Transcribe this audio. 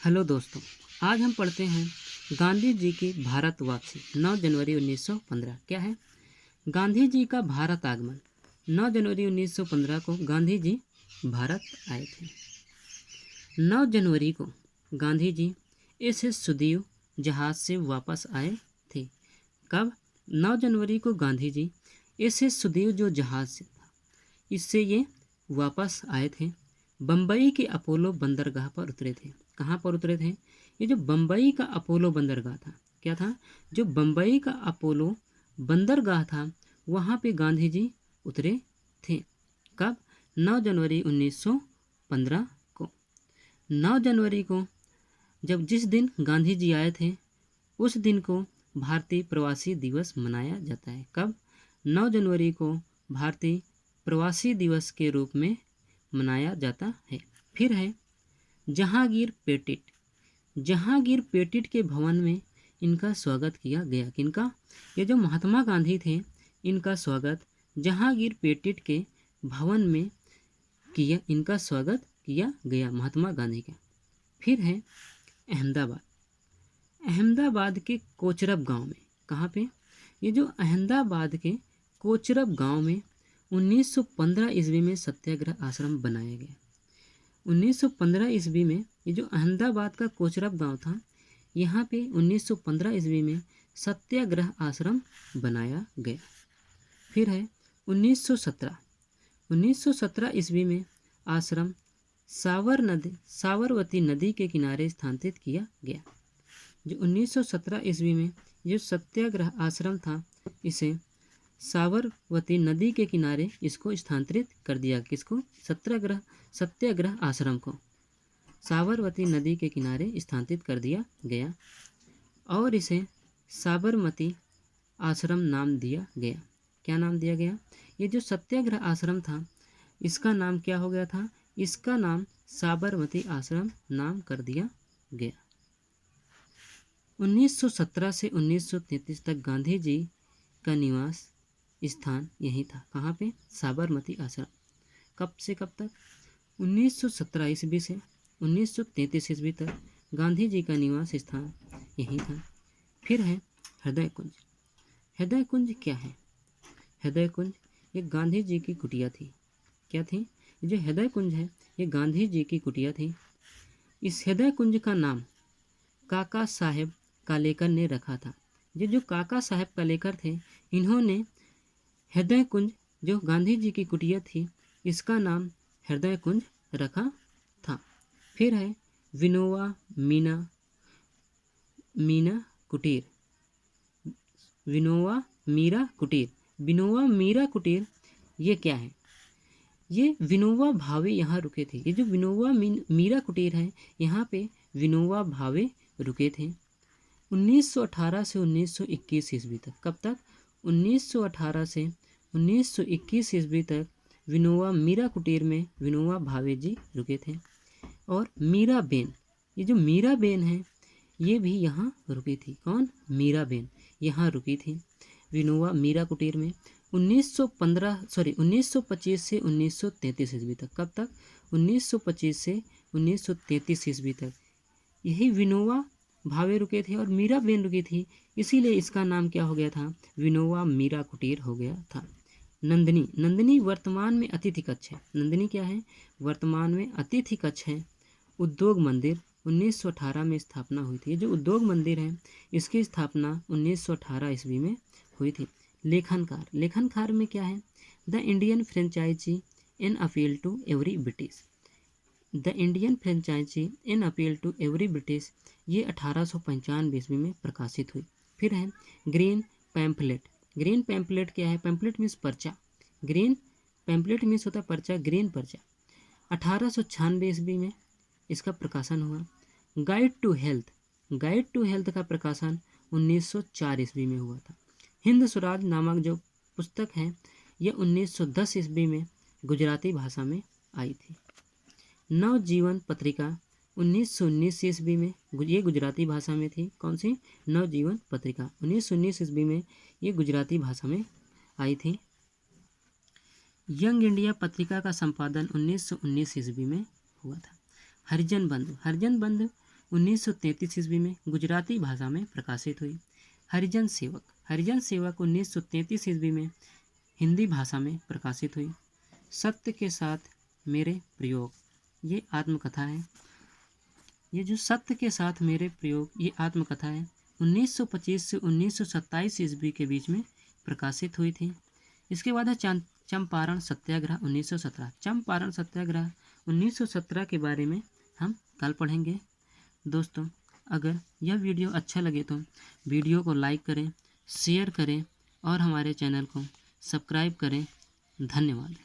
Hello दोस्तों, आज हम पढ़ते हैं गांधी जी की भारत वापसी 9 जनवरी 1915। क्या है? गांधी जी का भारत आगमन। 9 जनवरी 1915 को गांधी जी भारत आए थे। 9 जनवरी को गांधी जी एसएस सुदीव जहाज से वापस आए थे। कब? 9 जनवरी को गांधी जी एसएस सुदीव जो जहाज से था, इससे ये वापस आए थे। बम्बई के अपोलो बंदरगाह पर उतरे थे। कहाँ पर उतरे थे? ये जो बम्बई का अपोलो बंदरगाह था, क्या था? जो बम्बई का अपोलो बंदरगाह था, वहाँ पे गांधी जी उतरे थे। कब? 9 जनवरी 1915 को। 9 जनवरी को जिस दिन गांधी जी आए थे, उस दिन को भारतीय प्रवासी दिवस मनाया जाता है। कब? 9 जनवरी को भारतीय प्रवासी दिवस के रूप में मनाया जाता है। फिर है जहांगीर पेटिट। जहांगीर पेटिट के भवन में इनका स्वागत किया गया। किनका? ये जो महात्मा गांधी थे, इनका स्वागत जहांगीर पेटिट के भवन में इनका स्वागत किया गया, महात्मा गांधी का। फिर है अहमदाबाद। अहमदाबाद के कोचरब गांव में। कहाँ पे? ये जो अहमदाबाद के कोचरब गांव में 1915 ईस्वी में सत्याग्रह आश्रम बनाया गया। 1915 ईस्वी में ये जो अहमदाबाद का कोचरब गांव था, यहाँ पे 1915 ईस्वी में सत्याग्रह आश्रम बनाया गया। फिर है 1917। 1917 ईस्वी में आश्रम साबरमती नदी के किनारे स्थानांतरित किया गया। जो 1917 ईस्वी में जो सत्याग्रह आश्रम था, इसे साबरमती नदी के किनारे इसको स्थानांतरित कर दिया। किसको? सत्याग्रह आश्रम को साबरमती नदी के किनारे स्थानांतरित कर दिया गया और इसे साबरमती आश्रम नाम दिया गया। क्या नाम दिया गया? ये जो सत्याग्रह आश्रम था, इसका नाम क्या हो गया था? इसका नाम साबरमती आश्रम नाम कर दिया गया। 1917 से 1933 तक गांधी जी का निवास स्थान यही था। कहाँ पे? साबरमती आश्रम। कब से कब तक? 1917 ईस्वी से 1933 ईस्वी तक गांधी जी का निवास स्थान यही था। फिर है हृदय कुंज। हृदय कुंज क्या है? हृदय कुंज ये गांधी जी की कुटिया थी। क्या थी? जो हृदय कुंज है, ये गांधी जी की कुटिया थी। इस हृदय कुंज का नाम काका साहेब कालेकर ने रखा था। ये जो काका साहेब कालेकर थे, इन्होंने हृदय कुंज जो गांधी जी की कुटिया थी, इसका नाम हृदय कुंज रखा था। फिर है विनोबा मीना कुटीर। विनोबा मीरा कुटीर ये क्या है? ये विनोबा भावे यहाँ रुके थे। ये जो विनोबा मीरा कुटीर है, यहाँ पे विनोबा भावे रुके थे 1918 से 1921 ईस्वी तक। कब तक? 1918 से 1921 ईस्वी तक विनोबा मीरा कुटीर में विनोबा भावे जी रुके थे। और मीराबेन, ये जो मीराबेन है, ये भी यहाँ रुकी थी। कौन? मीराबेन यहाँ रुकी थी विनोबा मीरा कुटीर में 1925 से 1933 ईस्वी तक। कब तक? 1925 से 1933 ईस्वी तक यही विनोबा भावे रुके थे और मीराबेन रुकी थी, इसीलिए इसका नाम क्या हो गया था? विनोबा मीरा कुटीर हो गया था। नंदिनी वर्तमान में अतिथि कक्ष है। नंदिनी क्या है? वर्तमान में अतिथि कक्ष है। उद्योग मंदिर 1918 में स्थापना हुई थी। ये जो उद्योग मंदिर है, इसकी स्थापना 1918 ईस्वी में हुई थी। लेखनकार में क्या है? The Indian franchise in appeal to every British. The Indian franchise in appeal to every British ये 1895 ईस्वी में प्रकाशित हुई। फिर है ग्रीन पैम्फलेट। ग्रीन पैम्फलेट क्या है? पैम्फलेट मीन्स पर्चा। ग्रीन पैम्फलेट मीन्स होता है पर्चा, ग्रीन पर्चा। 1896 ईस्वी में इसका प्रकाशन हुआ। गाइड टू हेल्थ का प्रकाशन 1904 ईस्वी में हुआ था। हिंद स्वराज नामक जो पुस्तक है, यह 1910 ईस्वी में गुजराती भाषा में आई थी। नवजीवन पत्रिका 1919 ईस्वी में ये गुजराती भाषा में थी। कौन सी? नवजीवन पत्रिका 1919 ईस्वी में ये गुजराती भाषा में आई थी। यंग इंडिया पत्रिका का संपादन 1919 ईस्वी में हुआ था। हरिजन बंधु 1933 ईस्वी में गुजराती भाषा में प्रकाशित हुई। हरिजन सेवक 1933 ईस्वी में हिंदी भाषा में प्रकाशित हुई। सत्य के साथ मेरे प्रयोग, ये आत्मकथा है। ये जो सत्य के साथ मेरे प्रयोग, ये आत्मकथा है, 1925 से 1927 ईस्वी के बीच में प्रकाशित हुई थी। इसके बाद है चंपारण सत्याग्रह 1917। चंपारण सत्याग्रह 1917 के बारे में हम कल पढ़ेंगे। दोस्तों, अगर यह वीडियो अच्छा लगे तो वीडियो को लाइक करें, शेयर करें और हमारे चैनल को सब्सक्राइब करें। धन्यवाद।